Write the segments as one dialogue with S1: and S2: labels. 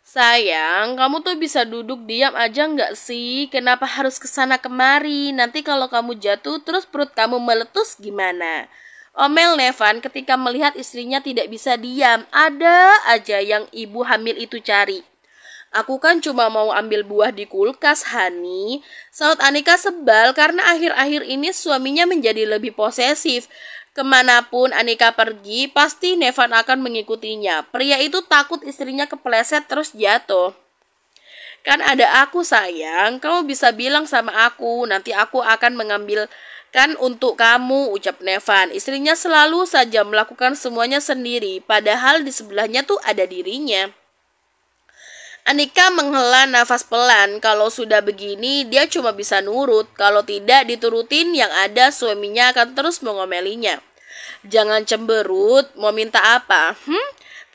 S1: Sayang, kamu tuh bisa duduk diam aja nggak sih? Kenapa harus kesana kemari? Nanti kalau kamu jatuh terus perut kamu meletus gimana? Omel Nevan ketika melihat istrinya tidak bisa diam. Ada aja yang ibu hamil itu cari. Aku kan cuma mau ambil buah di kulkas, Hani. Saud Anika sebal karena akhir-akhir ini suaminya menjadi lebih posesif. Kemanapun Anika pergi, pasti Nevan akan mengikutinya. Pria itu takut istrinya kepleset terus jatuh. Kan ada aku sayang, kamu bisa bilang sama aku, nanti aku akan mengambilkan untuk kamu, ucap Nevan. Istrinya selalu saja melakukan semuanya sendiri, padahal di sebelahnya tuh ada dirinya. Anika menghela nafas pelan. Kalau sudah begini, dia cuma bisa nurut. Kalau tidak diturutin, yang ada suaminya akan terus mengomelinya. Jangan cemberut, mau minta apa?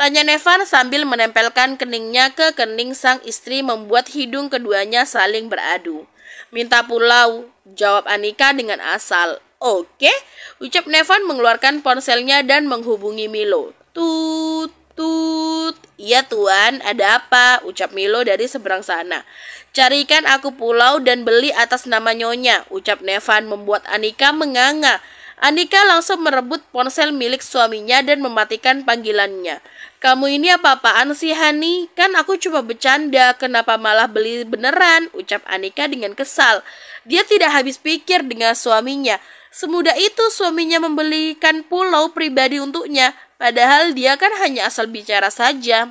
S1: Tanya Nevan sambil menempelkan keningnya ke kening sang istri membuat hidung keduanya saling beradu. Minta pulau, jawab Anika dengan asal. Oke, ucap Nevan mengeluarkan ponselnya dan menghubungi Milo. Tut. Tut, iya tuan, ada apa? Ucap Milo dari seberang sana. Carikan aku pulau dan beli atas nama Nyonya, ucap Nevan membuat Anika menganga. Anika langsung merebut ponsel milik suaminya dan mematikan panggilannya. Kamu ini apa-apaan sih Hani? Kan aku cuma bercanda, kenapa malah beli beneran? Ucap Anika dengan kesal. Dia tidak habis pikir dengan suaminya. Semudah itu suaminya membelikan pulau pribadi untuknya. Padahal dia kan hanya asal bicara saja.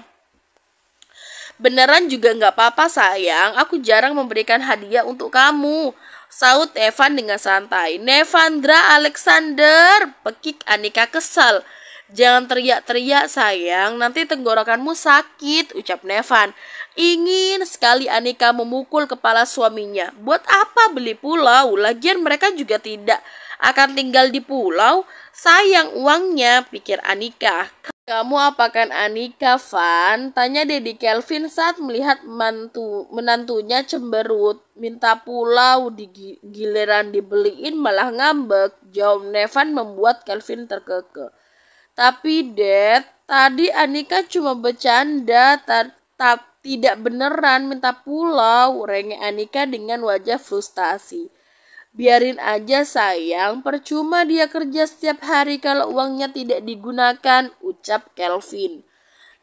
S1: Beneran juga nggak apa-apa sayang, aku jarang memberikan hadiah untuk kamu. Saud Evan dengan santai. Nevandra Alexander, pekik Anika kesal. Jangan teriak-teriak sayang, nanti tenggorokanmu sakit, ucap Nevan. Ingin sekali Anika memukul kepala suaminya. Buat apa beli pulau? Lagian mereka juga tidak akan tinggal di pulau. Sayang uangnya, pikir Anika. Kamu apakan Anika, Van? Tanya Dedi Kelvin saat melihat menantunya cemberut. Minta pulau, giliran dibeliin malah ngambek. Jawab Nevan membuat Kelvin terkekeh. Tapi Dad, tadi Anika cuma bercanda, tidak beneran minta pulau, rengek Anika dengan wajah frustasi. Biarin aja sayang, percuma dia kerja setiap hari kalau uangnya tidak digunakan, ucap Kelvin.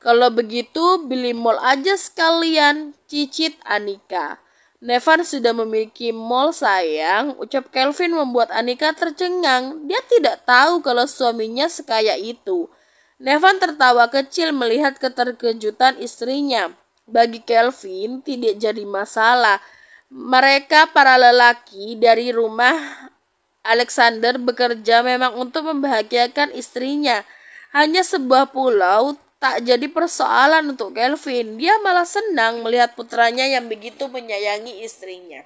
S1: Kalau begitu beli mall aja sekalian, cicit Anika. Nevan sudah memiliki mall sayang, ucap Kelvin membuat Anika tercengang. Dia tidak tahu kalau suaminya sekaya itu. Nevan tertawa kecil melihat keterkejutan istrinya. Bagi Kelvin tidak jadi masalah. Mereka para lelaki dari rumah Alexander bekerja memang untuk membahagiakan istrinya. Hanya sebuah pulau tak jadi persoalan untuk Kelvin. Dia malah senang melihat putranya yang begitu menyayangi istrinya.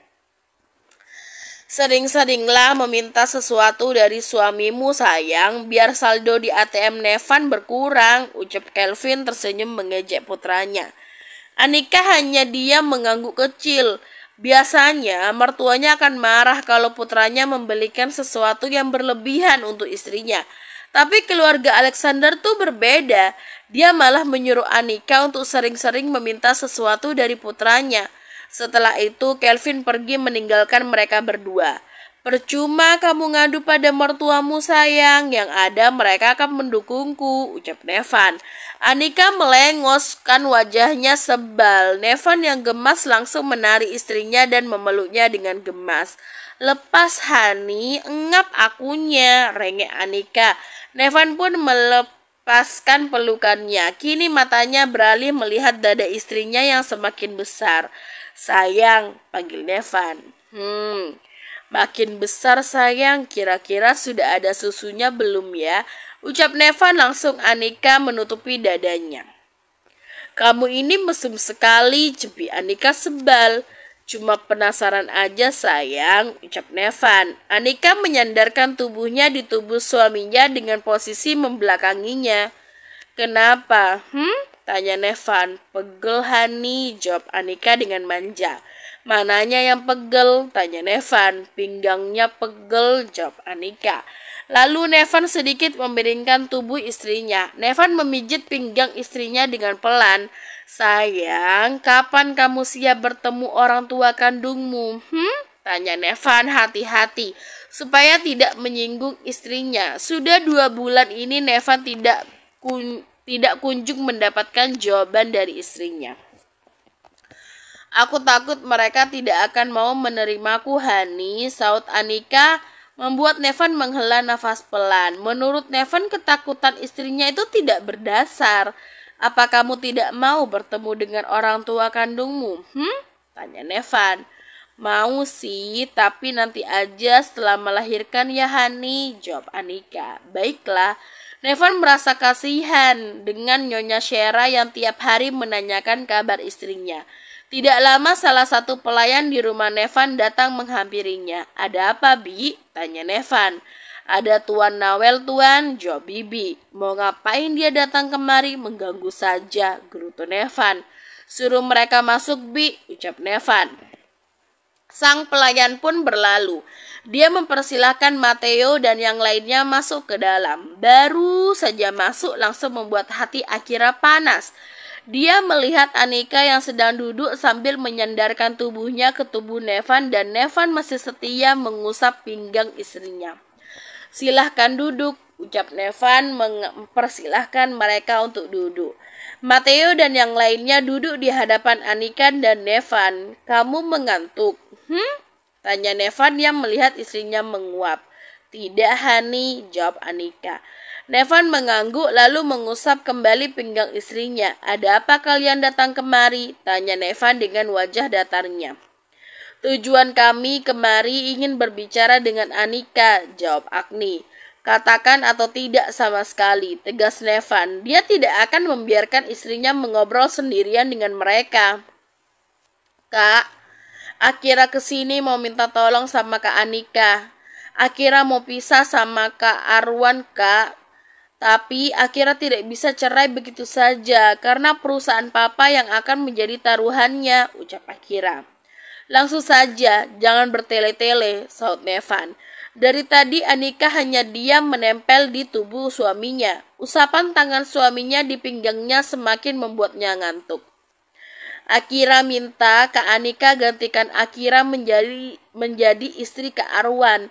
S1: Sering-seringlah meminta sesuatu dari suamimu sayang, biar saldo di ATM Nevan berkurang, ucap Kelvin tersenyum mengejek putranya. Anika hanya diam mengangguk kecil. Biasanya mertuanya akan marah kalau putranya membelikan sesuatu yang berlebihan untuk istrinya. Tapi keluarga Alexander tuh berbeda. Dia malah menyuruh Anika untuk sering-sering meminta sesuatu dari putranya. Setelah itu Kelvin pergi meninggalkan mereka berdua. Percuma kamu ngadu pada mertuamu sayang, yang ada mereka akan mendukungku, ucap Nevan. Anika melengoskan wajahnya sebal. Nevan yang gemas langsung menarik istrinya dan memeluknya dengan gemas. Lepas Hani, engap akunya, rengek Anika. Nevan pun melepaskan pelukannya. Kini matanya beralih melihat dada istrinya yang semakin besar. Sayang, panggil Nevan. Makin besar sayang, kira-kira sudah ada susunya belum ya? Ucap Nevan langsung Anika menutupi dadanya. Kamu ini mesum sekali, cepi Anika sebal. Cuma penasaran aja sayang, ucap Nevan. Anika menyandarkan tubuhnya di tubuh suaminya dengan posisi membelakanginya. Kenapa? Tanya Nevan. Pegel Hani, jawab Anika dengan manja. Mananya yang pegel? Tanya Nevan. Pinggangnya pegel, jawab Anika. Lalu Nevan sedikit memiringkan tubuh istrinya. Nevan memijit pinggang istrinya dengan pelan. Sayang, kapan kamu siap bertemu orang tua kandungmu? Tanya Nevan hati-hati supaya tidak menyinggung istrinya. Sudah 2 bulan ini Nevan tidak kunjung mendapatkan jawaban dari istrinya. Aku takut mereka tidak akan mau menerimaku, Hani, saut Anika, membuat Nevan menghela nafas pelan. Menurut Nevan, ketakutan istrinya itu tidak berdasar. Apa kamu tidak mau bertemu dengan orang tua kandungmu? Tanya Nevan. Mau sih, tapi nanti aja setelah melahirkan ya Hani, jawab Anika. Baiklah. Nevan merasa kasihan dengan Nyonya Shera yang tiap hari menanyakan kabar istrinya. Tidak lama salah satu pelayan di rumah Nevan datang menghampirinya. Ada apa, Bi? Tanya Nevan. Ada Tuan Nawel, Tuan, jawab Bibi. Mau ngapain dia datang kemari? Mengganggu saja, gerutu Nevan. Suruh mereka masuk, Bi, ucap Nevan. Sang pelayan pun berlalu. Dia mempersilahkan Matteo dan yang lainnya masuk ke dalam. Baru saja masuk langsung membuat hati Akira panas. Dia melihat Anika yang sedang duduk sambil menyandarkan tubuhnya ke tubuh Nevan dan Nevan masih setia mengusap pinggang istrinya. Silahkan duduk, ucap Nevan mempersilahkan mereka untuk duduk. Matteo dan yang lainnya duduk di hadapan Anika dan Nevan. Kamu mengantuk? Tanya Nevan yang melihat istrinya menguap. Tidak, Hani, jawab Anika. Nevan mengangguk lalu mengusap kembali pinggang istrinya. Ada apa kalian datang kemari? Tanya Nevan dengan wajah datarnya. Tujuan kami kemari ingin berbicara dengan Anika, jawab Agni. Katakan atau tidak sama sekali, tegas Nevan. Dia tidak akan membiarkan istrinya mengobrol sendirian dengan mereka. Kak, Akira kesini mau minta tolong sama Kak Anika. Akira mau pisah sama Kak Arwan, Kak. Tapi Akira tidak bisa cerai begitu saja karena perusahaan papa yang akan menjadi taruhannya, ucap Akira. Langsung saja, jangan bertele-tele, saut Nevan. Dari tadi Anika hanya diam menempel di tubuh suaminya. Usapan tangan suaminya di pinggangnya semakin membuatnya ngantuk. Akira minta Kak Anika gantikan Akira menjadi istri Kak Arwan.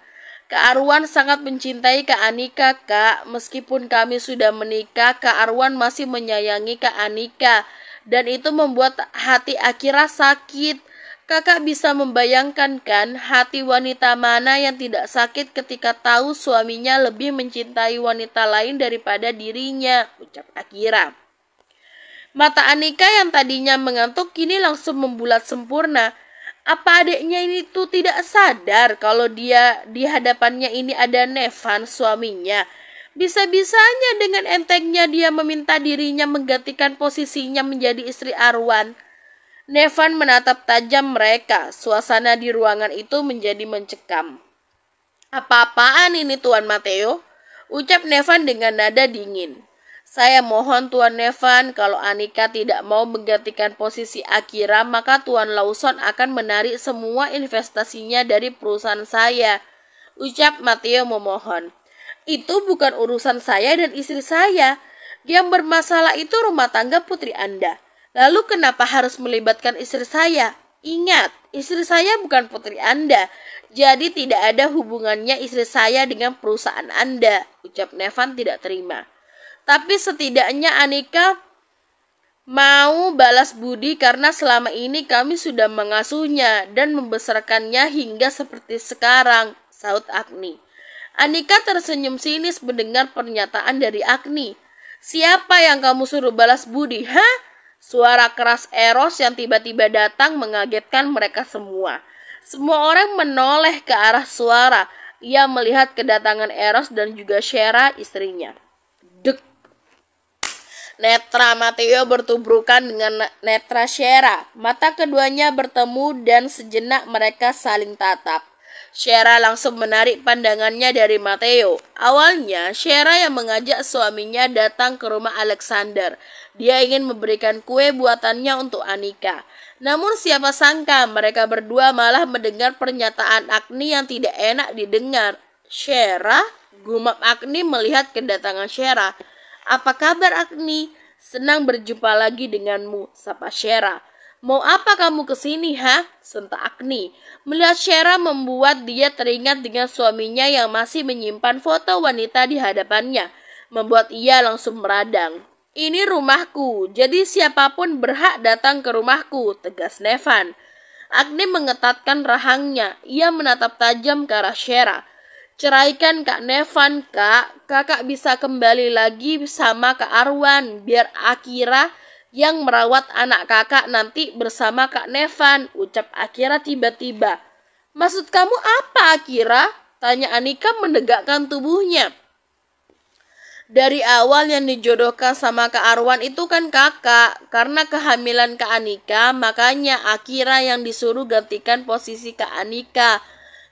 S1: Kak Arwan sangat mencintai Kak Anika, Kak. Meskipun kami sudah menikah, Kak Arwan masih menyayangi Kak Anika. Dan itu membuat hati Akira sakit. Kakak bisa membayangkan kan hati wanita mana yang tidak sakit ketika tahu suaminya lebih mencintai wanita lain daripada dirinya, ucap Akira. Mata Anika yang tadinya mengantuk kini langsung membulat sempurna. Apa adiknya ini tuh tidak sadar kalau dia di hadapannya ini ada Nevan suaminya? Bisa-bisanya dengan entengnya dia meminta dirinya menggantikan posisinya menjadi istri Arwan. Nevan menatap tajam mereka. Suasana di ruangan itu menjadi mencekam. Apa-apaan ini Tuan Matteo? Ucap Nevan dengan nada dingin. Saya mohon Tuan Nevan, kalau Anika tidak mau menggantikan posisi Akira, maka Tuan Lawson akan menarik semua investasinya dari perusahaan saya. Ucap Matteo memohon. Itu bukan urusan saya dan istri saya. Yang bermasalah itu rumah tangga putri Anda. Lalu kenapa harus melibatkan istri saya? Ingat, istri saya bukan putri Anda. Jadi tidak ada hubungannya istri saya dengan perusahaan Anda. Ucap Nevan tidak terima. Tapi setidaknya Anika mau balas budi karena selama ini kami sudah mengasuhnya dan membesarkannya hingga seperti sekarang, saut Agni. Anika tersenyum sinis mendengar pernyataan dari Agni. Siapa yang kamu suruh balas budi, hah? Suara keras Eros yang tiba-tiba datang mengagetkan mereka semua. Semua orang menoleh ke arah suara. Ia melihat kedatangan Eros dan juga Shera istrinya. Dek. Netra Matteo bertubrukan dengan netra Shera. Mata keduanya bertemu dan sejenak mereka saling tatap. Shera langsung menarik pandangannya dari Matteo. Awalnya Shera yang mengajak suaminya datang ke rumah Alexander. Dia ingin memberikan kue buatannya untuk Anika. Namun siapa sangka mereka berdua malah mendengar pernyataan Agni yang tidak enak didengar. "Shera?" gumam Agni melihat kedatangan Shera. "Apa kabar, Agni? Senang berjumpa lagi denganmu," sapa Shera. "Mau apa kamu kesini, ha?" sentak Agni. Melihat Shera membuat dia teringat dengan suaminya yang masih menyimpan foto wanita di hadapannya, membuat ia langsung meradang. "Ini rumahku, jadi siapapun berhak datang ke rumahku," tegas Nevan. Agni mengetatkan rahangnya. Ia menatap tajam ke arah Shera. "Ceraikan Kak Nevan, Kak. Kakak bisa kembali lagi sama Kak Arwan, biar Akira yang merawat anak kakak nanti bersama Kak Nevan," ucap Akira tiba-tiba. "Maksud kamu apa, Akira?" tanya Anika menegakkan tubuhnya. "Dari awal yang dijodohkan sama Kak Arwan itu kan kakak. Karena kehamilan Kak Anika, makanya Akira yang disuruh gantikan posisi Kak Anika.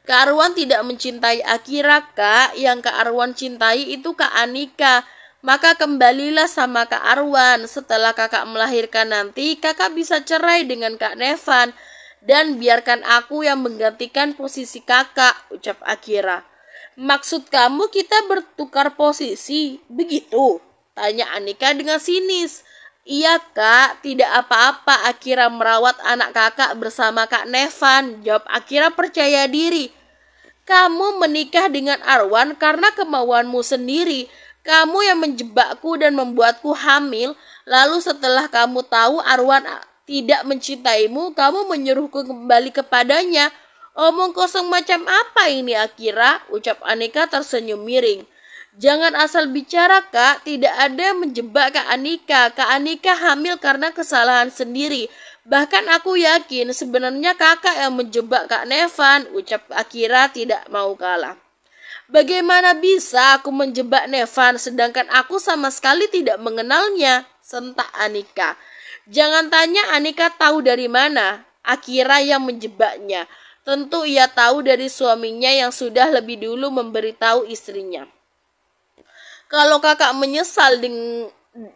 S1: Kak Arwan tidak mencintai Akira, Kak. Yang Kak Arwan cintai itu Kak Anika. Maka kembalilah sama Kak Arwan. Setelah kakak melahirkan nanti, kakak bisa cerai dengan Kak Nevan. Dan biarkan aku yang menggantikan posisi kakak," ucap Akira. "Maksud kamu kita bertukar posisi, begitu?" tanya Anika dengan sinis. "Iya, Kak, tidak apa-apa Akira merawat anak kakak bersama Kak Nevan," jawab Akira percaya diri. "Kamu menikah dengan Arwan karena kemauanmu sendiri. Kamu yang menjebakku dan membuatku hamil. Lalu setelah kamu tahu Arwan tidak mencintaimu, kamu menyuruhku kembali kepadanya. Omong kosong macam apa ini, Akira?" ucap Anika tersenyum miring. "Jangan asal bicara, Kak. Tidak ada yang menjebak Kak Anika. Kak Anika hamil karena kesalahan sendiri. Bahkan aku yakin sebenarnya kakak yang menjebak Kak Nevan," ucap Akira tidak mau kalah. "Bagaimana bisa aku menjebak Nevan sedangkan aku sama sekali tidak mengenalnya?" sentak Anika. "Jangan tanya Anika tahu dari mana. Akira yang menjebaknya. Tentu ia tahu dari suaminya yang sudah lebih dulu memberitahu istrinya. Kalau kakak menyesal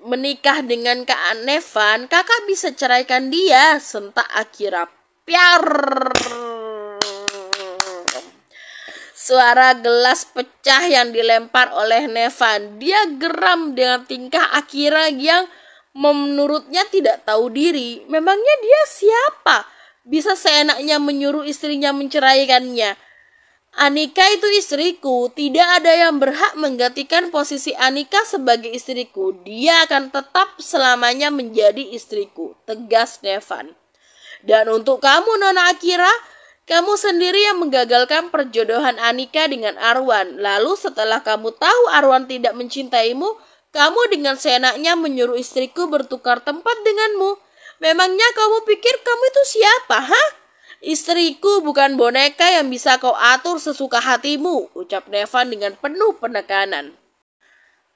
S1: menikah dengan Kak Nevan, kakak bisa ceraikan dia," sentak Akira. "Piar!" Suara gelas pecah yang dilempar oleh Nevan. Dia geram dengan tingkah Akira yang menurutnya tidak tahu diri. Memangnya dia siapa? Bisa seenaknya menyuruh istrinya menceraikannya. "Anika itu istriku. Tidak ada yang berhak menggantikan posisi Anika sebagai istriku. Dia akan tetap selamanya menjadi istriku," tegas Nevan. "Dan untuk kamu, Nona Akira, kamu sendiri yang menggagalkan perjodohan Anika dengan Arwan. Lalu setelah kamu tahu Arwan tidak mencintaimu, kamu dengan seenaknya menyuruh istriku bertukar tempat denganmu. Memangnya kamu pikir kamu itu siapa, ha? Istriku bukan boneka yang bisa kau atur sesuka hatimu," ucap Nevan dengan penuh penekanan.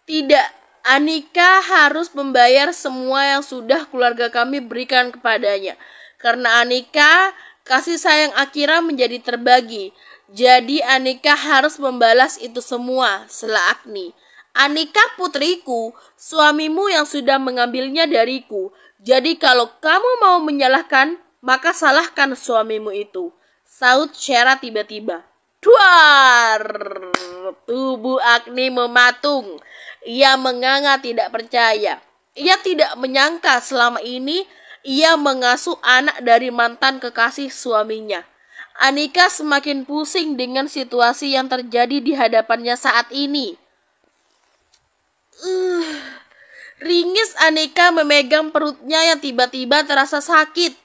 S1: "Tidak, Anika harus membayar semua yang sudah keluarga kami berikan kepadanya. Karena Anika, kasih sayang Akira menjadi terbagi. Jadi Anika harus membalas itu semua," sela Agni. "Anika putriku, suamimu yang sudah mengambilnya dariku. Jadi kalau kamu mau menyalahkan, maka salahkan suamimu itu," saut Shera tiba-tiba. Duar! Tubuh Agni mematung. Ia menganga tidak percaya. Ia tidak menyangka selama ini ia mengasuh anak dari mantan kekasih suaminya. Anika semakin pusing dengan situasi yang terjadi di hadapannya saat ini. Ringis Anika memegang perutnya yang tiba-tiba terasa sakit.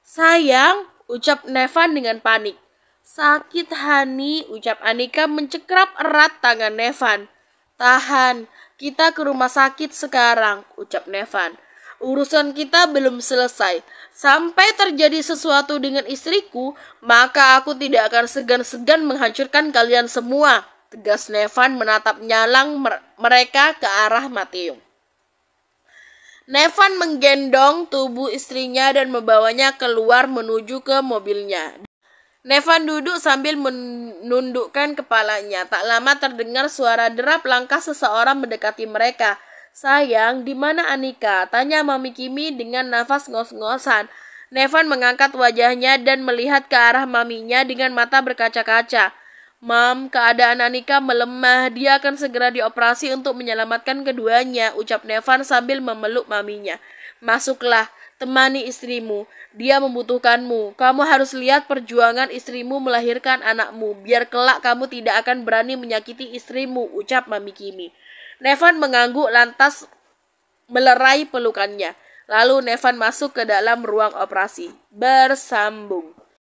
S1: "Sayang," ucap Nevan dengan panik. "Sakit, Hani," ucap Anika mencekrap erat tangan Nevan. "Tahan, kita ke rumah sakit sekarang," ucap Nevan. "Urusan kita belum selesai. Sampai terjadi sesuatu dengan istriku, maka aku tidak akan segan-segan menghancurkan kalian semua," tegas Nevan menatap nyalang mereka ke arah Mateung. Nevan menggendong tubuh istrinya dan membawanya keluar menuju ke mobilnya. Nevan duduk sambil menundukkan kepalanya. Tak lama terdengar suara derap langkah seseorang mendekati mereka. Sayang, di mana Anika? Tanya Mami Kimi dengan nafas ngos-ngosan. Nevan mengangkat wajahnya dan melihat ke arah maminya dengan mata berkaca-kaca. Mam, keadaan Anika melemah. Dia akan segera dioperasi untuk menyelamatkan keduanya, ucap Nevan sambil memeluk maminya. Masuklah, temani istrimu. Dia membutuhkanmu. Kamu harus lihat perjuangan istrimu melahirkan anakmu. Biar kelak kamu tidak akan berani menyakiti istrimu, ucap Mami Kimi. Nevan mengangguk lantas melerai pelukannya. Lalu Nevan masuk ke dalam ruang operasi. Bersambung.